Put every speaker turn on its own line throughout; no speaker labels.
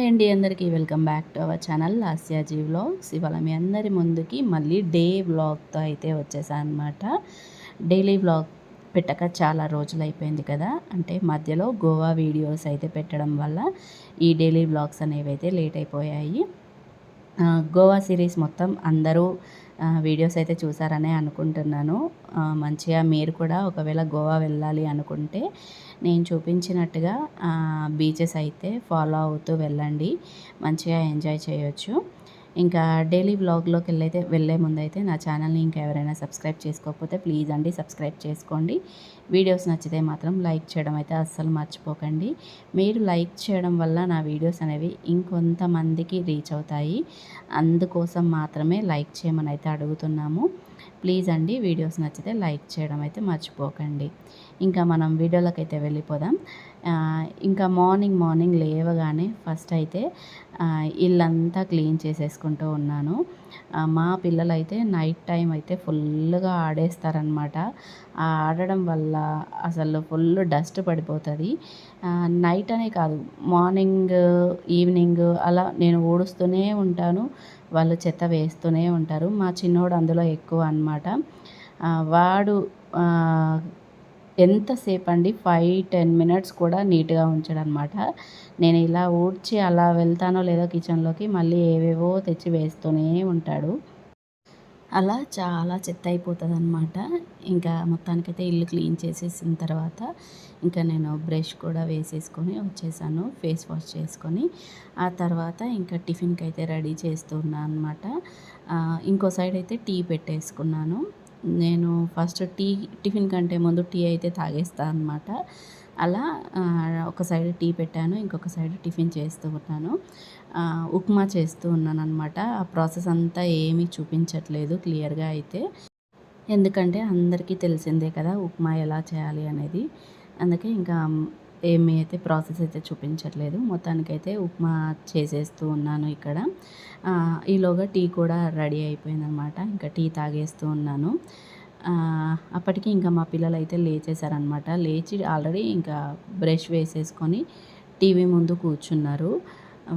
Hi అండి అందరికీ welcome back to our channel Lasyaji vlogs. ఇవాళ మీ అందరి ముందుకి మళ్ళీ డే వ్లాగ్తో అయితే వచ్చేసాను అనమాట. డైలీ వ్లాగ్ పెట్టక చాలా రోజులు అయిపోయింది కదా, అంటే మధ్యలో గోవా వీడియోస్ అయితే పెట్టడం వల్ల ఈ డైలీ వ్లాగ్స్ అనేవి అయితే లేట్ అయిపోయాయి. గోవా సిరీస్ మొత్తం అందరూ వీడియోస్ అయితే చూసారనే అనుకుంటున్నాను. మంచిగా మీరు కూడా ఒకవేళ గోవా వెళ్ళాలి అనుకుంటే నేను చూపించినట్టుగా బీచెస్ అయితే ఫాలో అవుతూ వెళ్ళండి, మంచిగా ఎంజాయ్ చేయొచ్చు. ఇంకా డైలీ వ్లాగ్లోకి వెళ్ళే ముందైతే నా ఛానల్ని ఇంకా ఎవరైనా సబ్స్క్రైబ్ చేసుకోకపోతే ప్లీజ్ అండి సబ్స్క్రైబ్ చేసుకోండి. వీడియోస్ నచ్చితే మాత్రం లైక్ చేయడం అయితే అస్సలు మర్చిపోకండి. మీరు లైక్ చేయడం వల్ల నా వీడియోస్ అనేవి ఇంకొంతమందికి రీచ్ అవుతాయి, అందుకోసం మాత్రమే లైక్ చేయమని అయితే అడుగుతున్నాము. ప్లీజ్ అండి వీడియోస్ నచ్చితే లైక్ చేయడం అయితే మర్చిపోకండి. ఇంకా మనం వీడియోలోకి అయితే వెళ్ళిపోదాం. ఇంకా మార్నింగ్ లేవగానే ఫస్ట్ అయితే ఇల్లంతా క్లీన్ చేసేసుకుంటూ ఉన్నాను. మా పిల్లలైతే నైట్ టైం అయితే ఫుల్గా ఆడేస్తారనమాట. ఆడడం వల్ల అసలు ఫుల్ డస్ట్ పడిపోతుంది. నైట్ అనే కాదు, మార్నింగ్ ఈవినింగ్ అలా నేను ఊడుస్తూనే ఉంటాను, వాళ్ళు చెత్త వేస్తూనే ఉంటారు. మా చిన్నోడు అందులో ఎక్కువ అనమాట. వాడు ఎంతసేపు అండి 5-10 మినిట్స్ కూడా నీట్గా ఉంచాడనమాట. నేను ఇలా ఊడ్చి అలా వెళ్తానో లేదో కిచెన్లోకి, మళ్ళీ ఏవేవో తెచ్చి వేస్తూనే ఉంటాడు. అలా చాలా చెత్త అయిపోతుంది అనమాట. ఇంకా మొత్తానికైతే ఇల్లు క్లీన్ చేసేసిన తర్వాత ఇంకా నేను బ్రష్ కూడా వేసేసుకొని వచ్చేసాను, ఫేస్ వాష్ చేసుకొని. ఆ తర్వాత ఇంకా టిఫిన్కి అయితే రెడీ చేస్తున్నాను అనమాట. ఇంకో సైడ్ అయితే టీ పెట్టేసుకున్నాను. నేను ఫస్ట్ టిఫిన్ కంటే ముందు టీ అయితే తాగేస్తాను అనమాట. అలా ఒక సైడ్ టీ పెట్టాను, ఇంకొక సైడ్ టిఫిన్ చేస్తూ ఉన్నాను. ఉప్మా చేస్తూ ఉన్నాను అనమాట. ఆ ప్రాసెస్ అంతా ఏమీ చూపించట్లేదు క్లియర్గా అయితే, ఎందుకంటే అందరికీ తెలిసిందే కదా ఉప్మా ఎలా చేయాలి అనేది. అందుకే ఇంకా ఏమీ అయితే ప్రాసెస్ అయితే చూపించట్లేదు. మొత్తానికైతే ఉప్మా చేసేస్తూ ఉన్నాను ఇక్కడ. ఈలోగా టీ కూడా రెడీ అయిపోయిందనమాట. ఇంకా టీ తాగేస్తూ ఉన్నాను. అప్పటికి ఇంకా మా పిల్లలు అయితే లేచేశారనమాట. లేచి ఆల్రెడీ ఇంకా బ్రష్ వేసేసుకొని టీవీ ముందు కూర్చున్నారు.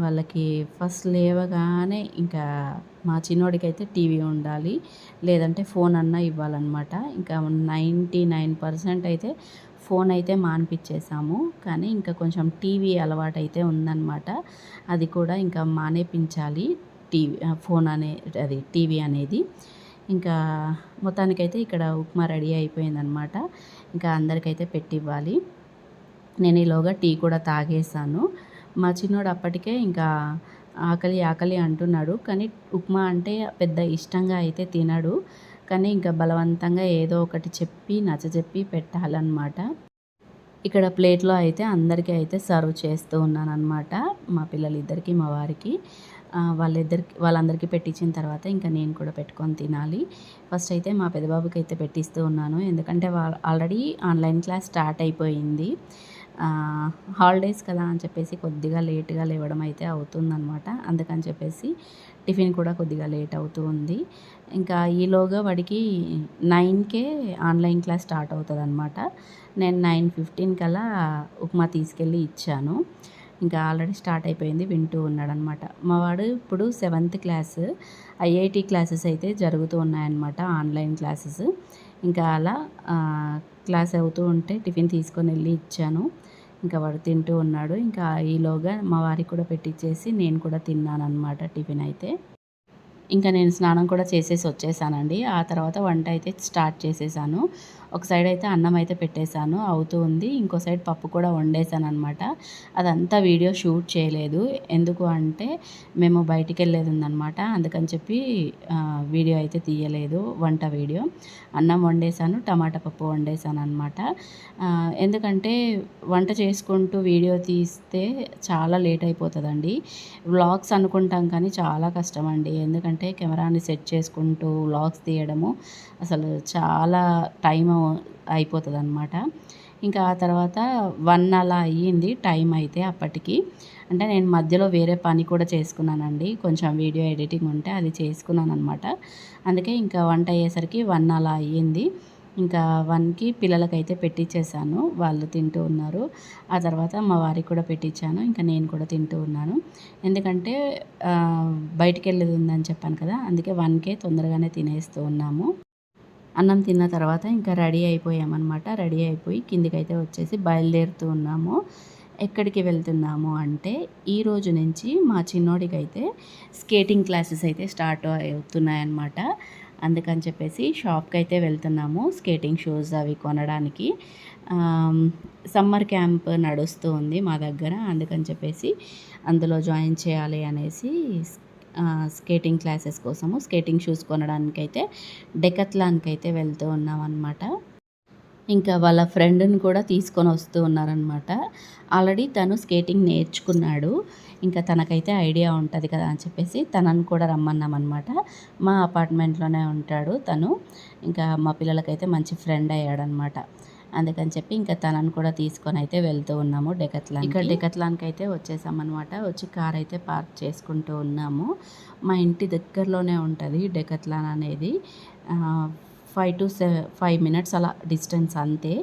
వాళ్ళకి ఫస్ట్ లేవగానే ఇంకా మా చిన్నోడికైతే టీవీ ఉండాలి, లేదంటే ఫోన్ అన్నా ఇవ్వాలన్నమాట. ఇంకా 99% అయితే ఫోన్ అయితే మానిపించేసాము, కానీ ఇంకా కొంచెం టీవీ అలవాటు అయితే ఉందన్నమాట. అది కూడా ఇంకా మానేపించాలి, ఫోన్ అది టీవీ అనేది. ఇంకా మొత్తానికైతే ఇక్కడ ఉప్మా రెడీ అయిపోయిందనమాట. ఇంకా అందరికైతే పెట్టివ్వాలి. నేను ఈలోగా టీ కూడా తాగేసాను. మా చిన్నోడు అప్పటికే ఇంకా ఆకలి అంటున్నాడు, కానీ ఉప్మా అంటే పెద్ద ఇష్టంగా అయితే తినడు. కానీ ఇంకా బలవంతంగా ఏదో ఒకటి చెప్పి నచ్చజెప్పి పెట్టాలన్నమాట. ఇక్కడ ప్లేట్లో అయితే అందరికీ అయితే సర్వ్ చేస్తూ ఉన్నానన్నమాట. మా పిల్లలిద్దరికీ, మా వారికి. వాళ్ళందరికీ పెట్టించిన తర్వాత ఇంకా నేను కూడా పెట్టుకొని తినాలి. ఫస్ట్ అయితే మా పెద్దబాబుకి అయితే పెట్టిస్తూ ఉన్నాను, ఎందుకంటే ఆల్రెడీ ఆన్లైన్ క్లాస్ స్టార్ట్ అయిపోయింది. హాలిడేస్ కదా అని చెప్పేసి కొద్దిగా లేట్గా లేవడం అయితే అవుతుందన్నమాట. అందుకని చెప్పేసి టిఫిన్ కూడా కొద్దిగా లేట్ అవుతూ ఉంది. ఇంకా ఈలోగా వాడికి 9కే ఆన్లైన్ క్లాస్ స్టార్ట్ అవుతుంది అనమాట. నేను 9:15 కల్లా ఉప్మా తీసుకెళ్ళి ఇచ్చాను. ఇంకా ఆల్రెడీ స్టార్ట్ అయిపోయింది, వింటూ ఉన్నాడనమాట. మా వాడు ఇప్పుడు 7th క్లాస్, ఐఐటి క్లాసెస్ అయితే జరుగుతూ ఉన్నాయన్నమాట, ఆన్లైన్ క్లాసెస్. ఇంకా అలా క్లాస్ అవుతూ ఉంటే టిఫిన్ తీసుకొని వెళ్ళి ఇచ్చాను. ఇంకా వాడు తింటూ ఉన్నాడు. ఇంకా ఈలోగా మా వారికి కూడా పెట్టించేసి నేను కూడా తిన్నానమాట టిఫిన్ అయితే. ఇంకా నేను స్నానం కూడా చేసేసి వచ్చేసానండి. ఆ తర్వాత వంట అయితే స్టార్ట్ చేసేసాను. ఒక సైడ్ అయితే అన్నం అయితే పెట్టేశాను, అవుతూ ఉంది. ఇంకో సైడ్ పప్పు కూడా వండేసాను అనమాట. అదంతా వీడియో షూట్ చేయలేదు, ఎందుకు అంటే మేము బయటికి వెళ్ళేది ఉందన్నమాట. అందుకని చెప్పి వీడియో అయితే తీయలేదు, వంట వీడియో. అన్నం వండేసాను, టమాటా పప్పు వండేసాను అనమాట. ఎందుకంటే వంట చేసుకుంటూ వీడియో తీస్తే చాలా లేట్ అయిపోతుందండి. వ్లాగ్స్ అనుకుంటాం కానీ చాలా కష్టం అండి, ఎందుకంటే కెమెరాని సెట్ చేసుకుంటూ వ్లాగ్స్ తీయడము అసలు చాలా టైం అయిపోతుంది అనమాట. ఇంకా ఆ తర్వాత 1 అలా అయ్యింది టైం అయితే అప్పటికి. అంటే నేను మధ్యలో వేరే పని కూడా చేసుకున్నానండి, కొంచెం వీడియో ఎడిటింగ్ ఉంటే అది చేసుకున్నాను అనమాట. అందుకే ఇంకా వంట అయ్యేసరికి 1 అలా అయ్యింది. ఇంకా 1కి పిల్లలకైతే పెట్టించేసాను. వాళ్ళు తింటూ ఉన్నారు. ఆ తర్వాత మా వారికి కూడా పెట్టించాను. ఇంకా నేను కూడా తింటూ ఉన్నాను. ఎందుకంటే బయటికెళ్ళేది ఉందని చెప్పాను కదా! అందుకే 1కే తొందరగానే తినేస్తూ ఉన్నాము. అన్నం తిన్న తర్వాత ఇంకా రెడీ అయిపోయామన్నమాట. రెడీ అయిపోయి కిందికైతే వచ్చేసి బయలుదేరుతూ ఉన్నాము. ఎక్కడికి వెళ్తున్నాము అంటే, ఈరోజు నుంచి మా చిన్నోడికైతే స్కేటింగ్ క్లాసెస్ అయితే స్టార్ట్ అవుతున్నాయన్నమాట. అందుకని చెప్పేసి షాప్‌కైతే వెళ్తున్నాము. స్కేటింగ్ షూస్ అవి కొనడానికి. సమ్మర్ క్యాంప్ నడుస్తూ ఉంది మా దగ్గర. అందుకని చెప్పేసి అందులో జాయిన్ చేయాలి అనేసి స్కేటింగ్ క్లాసెస్ కోసము స్కేటింగ్ షూస్ కొనడానికైతే డెకాథ్లాన్‌కైతే వెళ్తూ ఉన్నామన్నమాట. ఇంకా వాళ్ళ ఫ్రెండ్‌ని కూడా తీసుకొని వస్తూ ఉన్నారనమాట. ఆల్రెడీ తను స్కేటింగ్ నేర్చుకున్నాడు. ఇంకా తనకైతే ఐడియా ఉంటది కదా అని చెప్పేసి తనని కూడా రమ్మన్నామనమాట. మా అపార్ట్మెంట్‌లోనే ఉంటాడు తను. ఇంకా మా పిల్లలకైతే మంచి ఫ్రెండ్ అయ్యాడనమాట. అందుకని చెప్పి ఇంకా తనని కూడా తీసుకొని అయితే వెళ్తూ ఉన్నాము డెకాథ్లాన్‌కి. ఇక్కడ డెకాథ్లాన్‌కైతే వచ్చేసామనమాట. వచ్చి కార్ అయితే పార్క్ చేసుకుంటూ ఉన్నాము. మా ఇంటి దగ్గరలోనే ఉంటది డెకాథ్లాన్ అనేది. 5 మినిట్స్ అలా డిస్టెన్స్ అంతే.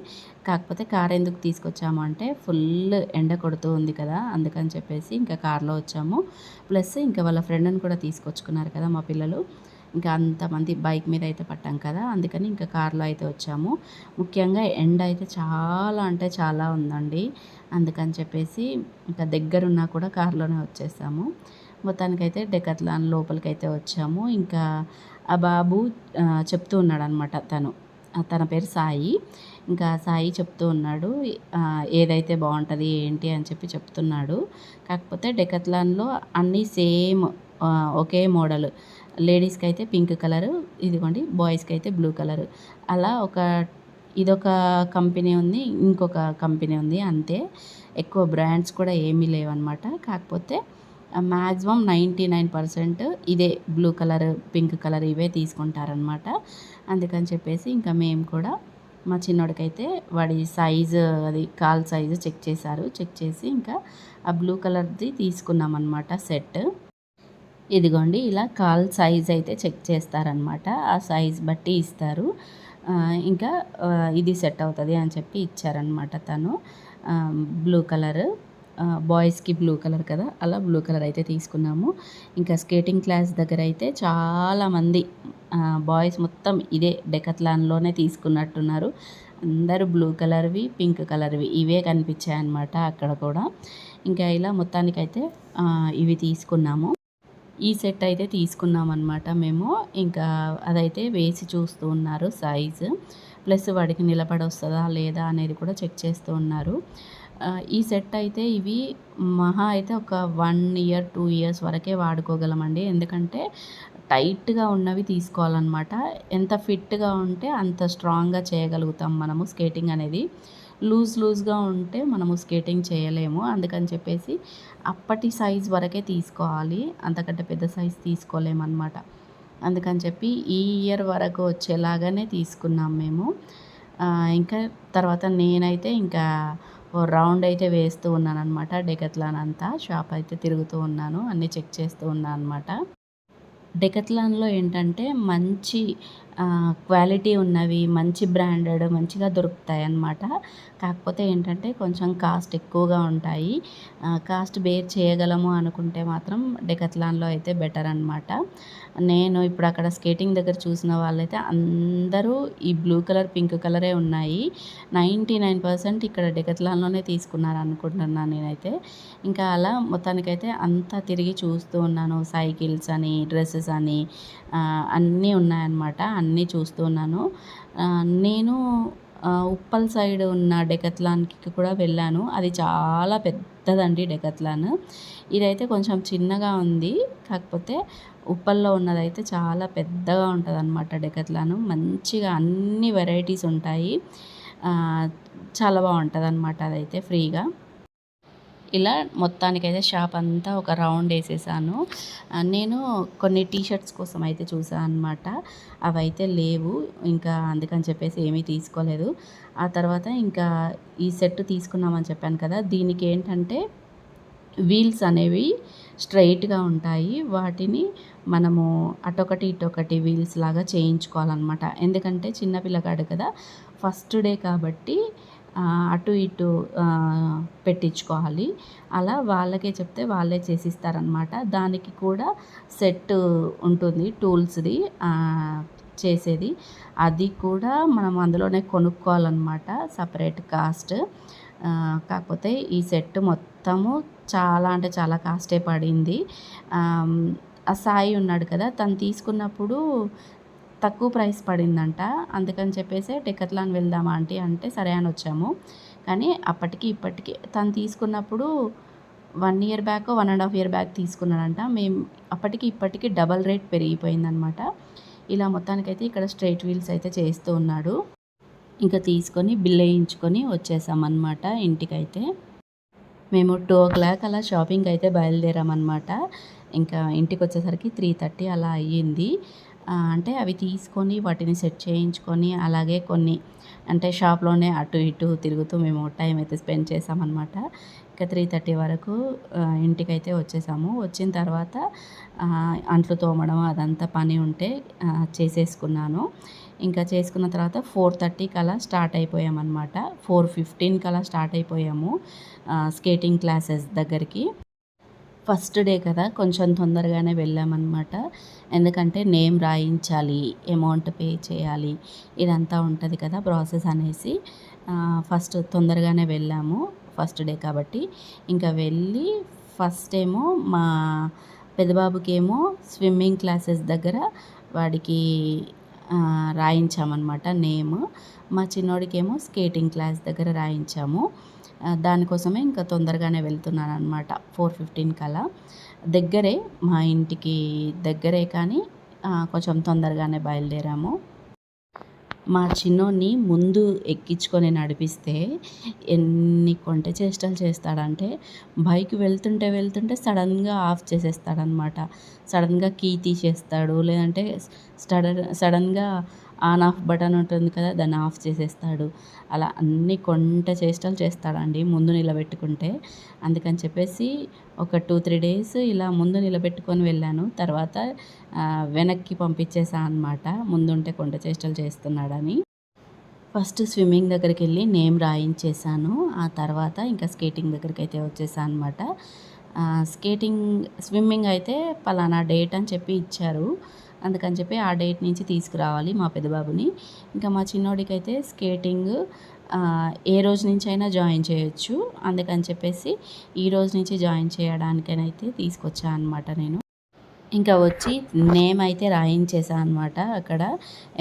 కాకపోతే కార్ ఎందుకు తీసుకొచ్చాము అంటే ఫుల్ ఎండ కొడుతూ ఉంది కదా! అందుకని చెప్పేసి ఇంకా కార్‌లో వచ్చాము. ప్లస్ ఇంకా వాళ్ళ ఫ్రెండ్‌ని కూడా తీసుకొచ్చుకున్నారు కదా మా పిల్లలు. ఇంకా అంతమంది బైక్ మీద అయితే పట్టాం కదా! అందుకని ఇంకా కార్‌లో అయితే వచ్చాము. ముఖ్యంగా ఎండ అయితే చాలా అంటే చాలా ఉందండి. అందుకని చెప్పేసి ఇంకా దగ్గరున్నా కూడా కార్‌లోనే వచ్చేసాము. మొత్తానికైతే డెకాథ్లాన్ లోపలికైతే వచ్చాము. ఇంకా ఆ బాబు చెప్తూ ఉన్నాడనమాట తను. తన పేరు సాయి. ఇంకా సాయి చెప్తూ ఉన్నాడు. ఏదైతే బావుంటది ఏంటి అని చెప్పి చెప్తున్నాడు. కాకపోతే డెకాథ్లాన్‌లో అన్నీ సేమ్ ఒకే మోడల్. లేడీస్‌కైతే పింక్ కలరు, ఇదిగోండి బాయ్స్‌కైతే బ్లూ కలరు. అలా ఇదొక కంపెనీ ఉంది. ఇంకొక కంపెనీ ఉంది అంతే. ఎక్కువ బ్రాండ్స్ కూడా ఏమీ లేవనమాట. కాకపోతే మ్యాక్సిమం 99% ఇదే బ్లూ కలర్, పింక్ కలర్ ఇవే తీసుకుంటారనమాట. అందుకని చెప్పేసి ఇంకా మేము కూడా మా చిన్నోడికైతే వాడి సైజు అది కాలు సైజు చెక్ చేశారు. చెక్ చేసి ఇంకా ఆ బ్లూ కలర్‌ది తీసుకున్నామనమాట సెట్. ఇదిగోండి ఇలా కాలు సైజ్ అయితే చెక్ చేస్తారనమాట. ఆ సైజ్ బట్టి ఇస్తారు. ఇంకా ఇది సెట్ అవుతది అని చెప్పి ఇచ్చారనమాట తను. బ్లూ కలరు, బాయ్స్‌కి బ్లూ కలర్ కదా! అలా బ్లూ కలర్ అయితే తీసుకున్నాము. ఇంకా స్కేటింగ్ క్లాస్ దగ్గర అయితే చాలామంది బాయ్స్ మొత్తం ఇదే డెకాథ్లాన్‌లోనే తీసుకున్నట్టున్నారు. అందరూ బ్లూ కలర్‌వి, పింక్ కలర్‌వి ఇవే కనిపించాయన్నమాట అక్కడ కూడా. ఇంకా ఇలా మొత్తానికైతే ఇవి తీసుకున్నాము. ఈ సెట్ అయితే తీసుకున్నామన్నమాట మేము. ఇంకా అదైతే వేసి చూస్తూ ఉన్నారు సైజు. ప్లస్ వాడికి నిలబడొస్తదా లేదా అనేది కూడా చెక్ చేస్తూ ఉన్నారు. ఈ సెట్ అయితే ఇవి మహా అయితే ఒక 1 ఇయర్, 2 ఇయర్స్ వరకే వాడుకోగలమండి. ఎందుకంటే టైట్‌గా ఉన్నవి తీసుకోవాలన్నమాట. ఎంత ఫిట్‌గా ఉంటే అంత స్ట్రాంగ్‌గా చేయగలుగుతాం మనము స్కేటింగ్ అనేది. లూజ్‌గా ఉంటే మనము స్కేటింగ్ చేయలేము. అందుకని చెప్పేసి అప్పటి సైజ్ వరకే తీసుకోవాలి. అంతకంటే పెద్ద సైజ్ తీసుకోలేమనమాట. అందుకని చెప్పి ఈ ఇయర్ వరకు వచ్చేలాగానే తీసుకున్నాం మేము. ఇంకా తర్వాత నేనైతే ఇంకా ఓ రౌండ్ అయితే వేస్తూ ఉన్నాననమాట. డెకాథ్లాన్ అంతా షాప్ అయితే తిరుగుతూ ఉన్నాను. అన్నీ చెక్ చేస్తూ ఉన్నా అనమాట. డెకాథ్లాన్‌లో ఏంటంటే మంచి క్వాలిటీ ఉన్నవి, మంచి బ్రాండెడ్ మంచిగా దొరుకుతాయన్నమాట. కాకపోతే ఏంటంటే కొంచెం కాస్ట్ ఎక్కువగా ఉంటాయి. కాస్ట్ బేర్ చేయగలము అనుకుంటే మాత్రం డెకాథ్లాన్‌లో అయితే బెటర్ అనమాట. నేను ఇప్పుడు అక్కడ స్కేటింగ్ దగ్గర చూసిన వాళ్ళైతే అందరూ ఈ బ్లూ కలర్, పింక్ కలరే ఉన్నాయి. 99% ఇక్కడ డెకాథ్లాన్‌లోనే తీసుకున్నారనుకుంటున్నాను నేనైతే. ఇంకా అలా మొత్తానికైతే అంతా తిరిగి చూస్తూ ఉన్నాను. సైకిల్స్ అని, డ్రెసెస్ అని అన్నీ ఉన్నాయన్నమాట. అన్నీ చూస్తూ ఉన్నాను. నేను ఉప్పల్ సైడ్ ఉన్న డెకాథ్లాన్‌కి కూడా వెళ్ళాను. అది చాలా పెద్దదండి డెకాథ్లాన్. ఇదైతే కొంచెం చిన్నగా ఉంది. కాకపోతే ఉప్పల్లో ఉన్నదైతే చాలా పెద్దగా ఉంటదనమాట డెకాథ్లాన్. మంచిగా అన్ని వెరైటీస్ ఉంటాయి. చాలా బావుంటదనమాట అదైతే ఫ్రీగా. ఇలా మొత్తానికైతే షాప్ అంతా ఒక రౌండ్ వేసేసాను. నేను కొన్ని టీ షర్ట్స్ కోసం అయితే చూసాను అనమాట. అవైతే లేవు. ఇంకా అందుకని చెప్పేసి ఏమీ తీసుకోలేదు. ఆ తర్వాత ఇంకా ఈ సెట్ తీసుకున్నామని చెప్పాను కదా! దీనికి ఏంటంటే వీల్స్ అనేవి స్ట్రెయిట్‌గా ఉంటాయి. వాటిని మనము అటొకటి, ఇటొకటి వీల్స్ లాగా చేయించుకోవాలనమాట. ఎందుకంటే చిన్న పిల్లగాడు కదా! ఫస్ట్ డే కాబట్టి అటు ఇటు పెట్టించుకోవాలి. అలా వాళ్ళకే చెప్తే వాళ్ళే చేసిస్తారనమాట. దానికి కూడా సెట్ ఉంటుంది టూల్స్‌ది చేసేది. అది కూడా మనం అందులోనే కొనుక్కోవాలనమాట సెపరేట్ కాస్ట్. కాకపోతే ఈ సెట్ మొత్తము చాలా అంటే చాలా కాస్టే పడింది. ఆ సాయి ఉన్నాడు కదా! తను తీసుకున్నప్పుడు తక్కువ ప్రైస్ పడిందంట. అందుకని చెప్పేసి డెకాథ్లాన్ వెళ్దామా ఆంటీ అంటే సరే అని వచ్చాము. కానీ అప్పటికి ఇప్పటికి తను తీసుకున్నప్పుడు 1 ఇయర్ బ్యాకో, 1 ½ ఇయర్ బ్యాక్ తీసుకున్నాడంట. మేము అప్పటికి ఇప్పటికి డబల్ రేట్ పెరిగిపోయిందనమాట. ఇలా మొత్తానికైతే ఇక్కడ స్ట్రెయిట్ వీల్స్ అయితే చేస్తూ ఉన్నాడు. ఇంకా తీసుకొని బిల్ వేయించుకొని వచ్చేసామన్నమాట ఇంటికైతే. మేము 2:00 అలా షాపింగ్కి అయితే బయలుదేరామన్నమాట. ఇంకా ఇంటికొచ్చేసరికి 3:30 అలా అయ్యింది. అంటే అవి తీసుకొని వాటిని సెట్ చేయించుకొని అలాగే కొన్ని అంటే షాప్‌లోనే అటు ఇటు తిరుగుతూ మేము టైం అయితే స్పెండ్ చేసామన్నమాట. ఇంకా 3:30 వరకు ఇంటికైతే వచ్చేసాము. వచ్చిన తర్వాత అంట్లు తోమడం అదంతా పని ఉంటే చేసేసుకున్నాను. ఇంకా చేసుకున్న తర్వాత 4:30కి అలా స్టార్ట్ అయిపోయామన్నమాట. 4:15కి అలా స్టార్ట్ అయిపోయాము స్కేటింగ్ క్లాసెస్ దగ్గరికి. ఫస్ట్ డే కదా కొంచెం తొందరగానే వెళ్ళామన్నమాట. ఎందుకంటే నేమ్ రాయించాలి, అమౌంట్ పే చేయాలి, ఇదంతా ఉంటుంది కదా ప్రాసెస్ అనేసి ఫస్ట్ తొందరగానే వెళ్ళాము ఫస్ట్ డే కాబట్టి. ఇంకా వెళ్ళి ఫస్ట్ ఏమో మా పెద్దబాబుకేమో స్విమ్మింగ్ క్లాసెస్ దగ్గర వాడికి రాయించామన్నమాట నేమ్. మా చిన్నోడికేమో స్కేటింగ్ క్లాస్ దగ్గర రాయించాము. దానికోసమే ఇంకా తొందరగానే వెళ్తున్నానన్నమాట 4:15 కల్లా. దగ్గరే మా ఇంటికి దగ్గరే కానీ కొంచెం తొందరగానే బయలుదేరాము. మా చిన్నోడిని ముందు ఎక్కించుకొని నడిపిస్తే ఎన్ని కొంటె చేష్టలు చేస్తాడంటే బైక్ వెళ్తుంటే సడన్గా ఆఫ్ చేసేస్తాడనమాట. సడన్గా కీ తీసేస్తాడు. లేదంటే సడన్గా ఆన్ ఆఫ్ బటన్ ఉంటుంది కదా! దాన్ని ఆఫ్ చేసేస్తాడు. అలా అన్ని కొంట చేష్టలు చేస్తాడండి ముందు నిలబెట్టుకుంటే. అందుకని చెప్పేసి ఒక 2-3 డేస్ ఇలా ముందు నిలబెట్టుకొని వెళ్ళాను. తర్వాత వెనక్కి పంపించేసా అనమాట. ముందుంటే కొంట చేష్టలు చేస్తున్నాడని. ఫస్ట్ స్విమ్మింగ్ దగ్గరికెళ్ళి నేమ్ రాయించేశాను. ఆ తర్వాత ఇంకా స్కేటింగ్ దగ్గరికైతే వచ్చేసా అనమాట. స్విమ్మింగ్ అయితే పలానా డేట్ అని చెప్పి ఇచ్చారు. అందుకని చెప్పి ఆ డేట్ నుంచి తీసుకురావాలి మా పెద్దబాబుని. ఇంకా మా చిన్నోడికైతే స్కేటింగ్ ఏ రోజు నుంచైనా జాయిన్ చేయొచ్చు. అందుకని చెప్పేసి ఈ రోజు నుంచి జాయిన్ చేయడానికనైతే తీసుకొచ్చా అనమాట నేను. ఇంకా వచ్చి నేమ్ అయితే రాయించేసా అనమాట. అక్కడ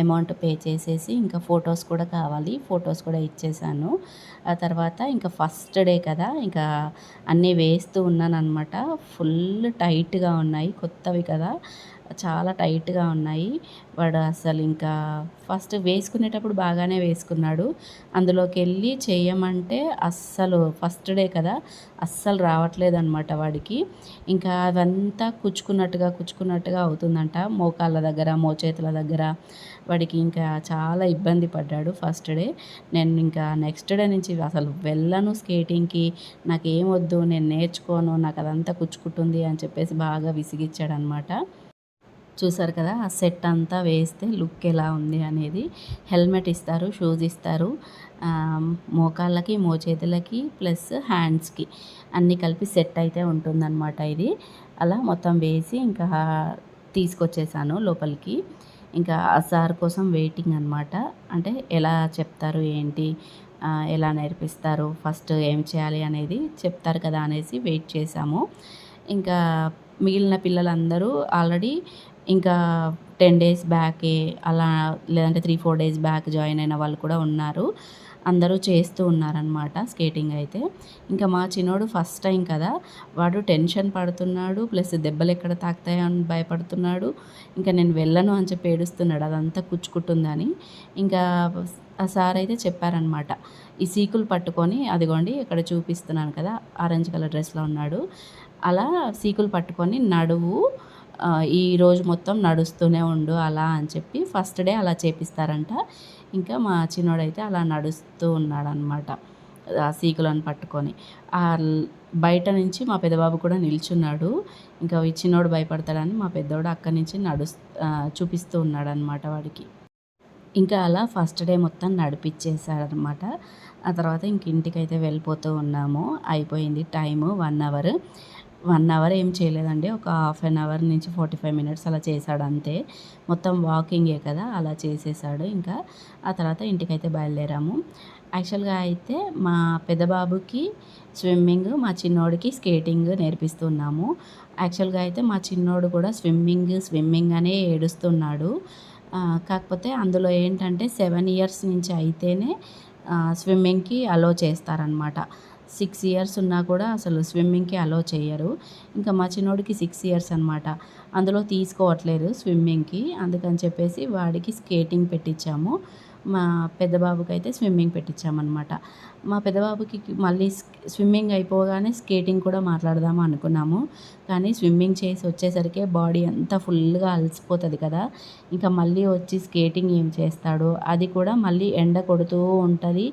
అమౌంట్ పే చేసేసి ఇంకా ఫొటోస్ కూడా కావాలి. ఫొటోస్ కూడా ఇచ్చేసాను. ఆ తర్వాత ఇంకా ఫస్ట్ డే కదా! ఇంకా అన్నీ వేస్తూ ఉన్నాననమాట. ఫుల్ టైట్‌గా ఉన్నాయి. కొత్తవి కదా! చాలా టైట్‌గా ఉన్నాయి. వాడు అసలు ఇంకా ఫస్ట్ వేసుకునేటప్పుడు బాగానే వేసుకున్నాడు. అందులోకెళ్ళి చెయ్యమంటే అస్సలు ఫస్ట్ డే కదా! అస్సలు రావట్లేదనమాట వాడికి. ఇంకా అవంతా కుచ్చుకున్నట్టుగా అవుతుందంట. మోకాళ్ళ దగ్గర, మోచేతుల దగ్గర వాడికి ఇంకా చాలా ఇబ్బంది పడ్డాడు ఫస్ట్ డే. నేను ఇంకా నెక్స్ట్ డే నుంచి అసలు వెళ్ళను స్కేటింగ్‌కి. నాకేమొద్దు, నేను నేర్చుకోను, నాకు అదంతా కుచ్చుకుంటుంది అని చెప్పేసి బాగా విసిగిచ్చాడనమాట. చూసారు కదా! ఆ సెట్ అంతా వేస్తే లుక్ ఎలా ఉంది అనేది. హెల్మెట్ ఇస్తారు, షూస్ ఇస్తారు. మోకాళ్ళకి, మోచేతులకి ప్లస్ హ్యాండ్స్‌కి అన్నీ కలిపి సెట్ అయితే ఉంటుందన్నమాట ఇది. అలా మొత్తం వేసి ఇంకా తీసుకొచ్చేసాను లోపలికి. ఇంకా ఆ సార్ కోసం వెయిటింగ్ అనమాట. అంటే ఎలా చెప్తారు ఏంటి, ఎలా నేర్పిస్తారు, ఫస్ట్ ఏం చేయాలి అనేది చెప్తారు కదా అనేసి వెయిట్ చేశాము. ఇంకా మిగిలిన పిల్లలందరూ ఆల్రెడీ ఇంకా 10 డేస్ బ్యాకే అలా లేదంటే 3-4 డేస్ బ్యాక్ జాయిన్ అయిన వాళ్ళు కూడా ఉన్నారు. అందరూ చేస్తూ ఉన్నారనమాట స్కేటింగ్ అయితే. ఇంకా మా చిన్నోడు ఫస్ట్ టైం కదా! వాడు టెన్షన్ పడుతున్నాడు. ప్లస్ దెబ్బలెక్కడ తాకుతాయో అని భయపడుతున్నాడు. ఇంకా నేను వెళ్ళను అని చెప్పి ఏడుస్తున్నాడు. అదంతా కుచ్చుకుంటుందని. ఇంకా ఆ సార్ అయితే చెప్పారనమాట. ఈ సీకులు పట్టుకొని అదిగోండి ఇక్కడ చూపిస్తున్నాను కదా! ఆరెంజ్ కలర్ డ్రెస్‌లో ఉన్నాడు. అలా సీకులు పట్టుకొని నడువు, ఈరోజు మొత్తం నడుస్తూనే ఉండు అలా అని చెప్పి ఫస్ట్ డే అలా చేపిస్తారంట. ఇంకా మా చిన్నోడైతే అలా నడుస్తూ ఉన్నాడనమాట. ఆ సీకులను పట్టుకొని. బయట నుంచి మా పెద్దబాబు కూడా నిల్చున్నాడు. ఇంకా ఈ చిన్నోడు భయపడతాడని మా పెద్దోడు అక్కడి నుంచి చూపిస్తూ ఉన్నాడనమాట వాడికి. ఇంకా అలా ఫస్ట్ డే మొత్తం నడిపిచ్చేసాడనమాట. ఆ తర్వాత ఇంక ఇంటికైతే వెళ్ళిపోతూ ఉన్నాము. అయిపోయింది టైము 1 అవర్. 1 అవర్ ఏం చేయలేదండి. ఒక హాఫ్ అన్ అవర్ నుంచి 45 మినిట్స్ అలా చేశాడు అంతే. మొత్తం వాకింగే కదా, అలా చేసేసాడు. ఇంకా ఆ తర్వాత ఇంటికైతే బయలుదేరాము. యాక్చువల్గా అయితే మా పెద్ద బాబుకి స్విమ్మింగ్, మా చిన్నోడికి స్కేటింగ్ నేర్పిస్తున్నాము. యాక్చువల్గా అయితే మా చిన్నోడు కూడా స్విమ్మింగ్ అనే ఏడుస్తున్నాడు. కాకపోతే అందులో ఏంటంటే 7 ఇయర్స్ నుంచి అయితేనే స్విమ్మింగ్‌కి అలో చేస్తారనమాట. 6 ఇయర్స్ ఉన్నా కూడా అసలు స్విమ్మింగ్‌కి అలో చేయరు. ఇంకా మా చిన్నోడికి 6 ఇయర్స్ అనమాట. అందులో తీసుకోవట్లేదు స్విమ్మింగ్‌కి. అందుకని చెప్పేసి వాడికి స్కేటింగ్ పెట్టించాము. మా పెద్ద బాబుకైతే స్విమ్మింగ్ పెట్టించామనమాట. మా పెద్ద బాబుకి మళ్ళీ స్విమ్మింగ్ అయిపోగానే స్కేటింగ్ కూడా మాట్లాడదాము అనుకున్నాము. కానీ స్విమ్మింగ్ చేసి వచ్చేసరికే బాడీ అంతా ఫుల్‌గా అలసిపోతది కదా! ఇంకా మళ్ళీ వచ్చి స్కేటింగ్ ఏం చేస్తాడు? అది కూడా మళ్ళీ ఎండ కొడుతూ ఉంటది.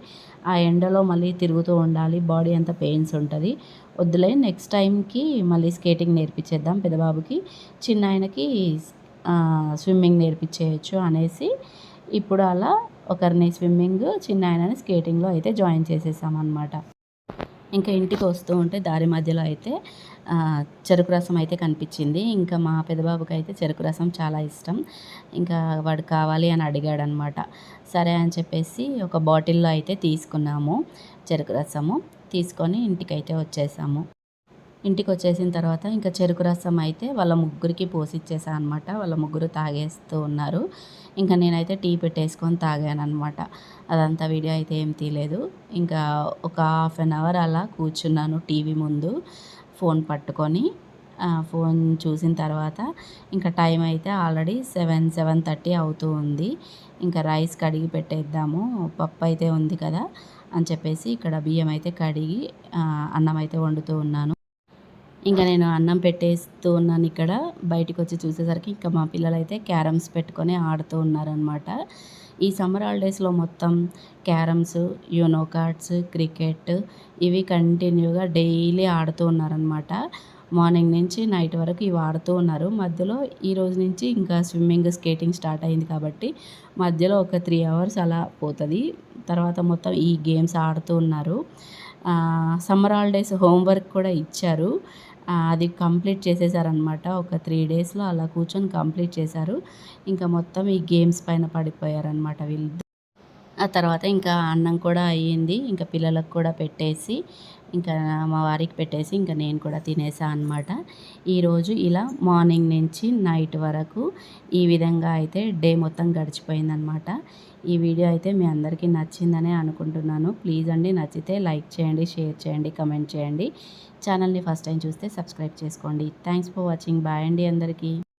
ఆ ఎండలో మళ్ళీ తిరుగుతూ ఉండాలి. బాడీ అంతా పెయిన్స్ ఉంటది. వద్దులే, నెక్స్ట్ టైంకి మళ్ళీ స్కేటింగ్ నేర్పించేద్దాం పెద్దబాబుకి. చిన్నాయనకి స్విమ్మింగ్ నేర్పించేయొచ్చు అనేసి ఇప్పుడు అలా ఒకరిని స్విమ్మింగ్, చిన్నాయనని స్కేటింగ్‌లో అయితే జాయిన్ చేసేసామనమాట. ఇంకా ఇంటికి వస్తూ ఉంటే దారి మధ్యలో అయితే చెరుకు రసం అయితే కనిపించింది. ఇంకా మా పెద్దబాబుకైతే చెరుకు రసం చాలా ఇష్టం. ఇంకా వాడు కావాలి అని అడిగాడనమాట. సరే అని చెప్పేసి ఒక బాటిల్‌లో అయితే తీసుకున్నాము చెరుకు రసము. తీసుకొని ఇంటికైతే వచ్చేసాము. ఇంటికొచ్చేసిన తర్వాత ఇంకా చెరుకు రసం అయితే వాళ్ళ ముగ్గురికి పోసిచ్చేసా అనమాట. వాళ్ళ ముగ్గురు తాగేస్తూ ఉన్నారు. ఇంకా నేనైతే టీ పెట్టేసుకొని తాగాననమాట. అదంతా వీడియో అయితే ఏం తీయలేదు. ఇంకా ఒక హాఫ్ అన్ అవర్ అలా కూర్చున్నాను టీవీ ముందు ఫోన్ పట్టుకొని. ఫోన్ చూసిన తర్వాత ఇంకా టైం అయితే ఆల్రెడీ 7:30 అవుతూ ఉంది. ఇంకా రైస్ కడిగి పెట్టేద్దాము, పప్పు అయితే ఉంది కదా అని చెప్పేసి ఇక్కడ బియ్యం అయితే కడిగి అన్నం అయితే వండుతూ ఉన్నాను. ఇంకా నేను అన్నం పెట్టేస్తూ ఉన్నాను ఇక్కడ. బయటికొచ్చి చూసేసరికి ఇంకా మా పిల్లలైతే క్యారమ్స్ పెట్టుకొని ఆడుతూ ఉన్నారనమాట. ఈ సమ్మర్ హాలిడేస్‌లో మొత్తం క్యారమ్స్, యూనో కార్డ్స్, క్రికెట్ ఇవి కంటిన్యూగా డైలీ ఆడుతూ ఉన్నారనమాట. మార్నింగ్ నుంచి నైట్ వరకు ఇవి ఆడుతూ ఉన్నారు. మధ్యలో ఈరోజు నుంచి ఇంకా స్విమ్మింగ్, స్కేటింగ్ స్టార్ట్ అయింది కాబట్టి మధ్యలో ఒక 3 అవర్స్ అలా పోతది. తర్వాత మొత్తం ఈ గేమ్స్ ఆడుతూ ఉన్నారు. సమ్మర్ హాలిడేస్ హోంవర్క్ కూడా ఇచ్చారు. అది కంప్లీట్ చేసేసారనమాట. ఒక 3 డేస్‌లో అలా కూర్చొని కంప్లీట్ చేశారు. ఇంకా మొత్తం ఈ గేమ్స్ పైన పడిపోయారనమాట వీళ్ళు. ఆ తర్వాత ఇంకా అన్నం కూడా అయ్యింది. ఇంకా పిల్లలకు కూడా పెట్టేసి, ఇంకా మా వారికి పెట్టేసి, ఇంకా నేను కూడా తినేసా అనమాట. ఈరోజు ఇలా మార్నింగ్ నుంచి నైట్ వరకు ఈ విధంగా అయితే డే మొత్తం గడిచిపోయిందనమాట. ఈ వీడియో అయితే మీ అందరికీ నచ్చిందనే అనుకుంటున్నాను. ప్లీజ్ అండి, నచ్చితే లైక్ చేయండి, షేర్ చేయండి, కమెంట్ చేయండి. ఛానల్ని ఫస్ట్ టైం చూస్తే సబ్స్క్రైబ్ చేసుకోండి. Thanks for watching. బాయ్ అండి అందరికీ.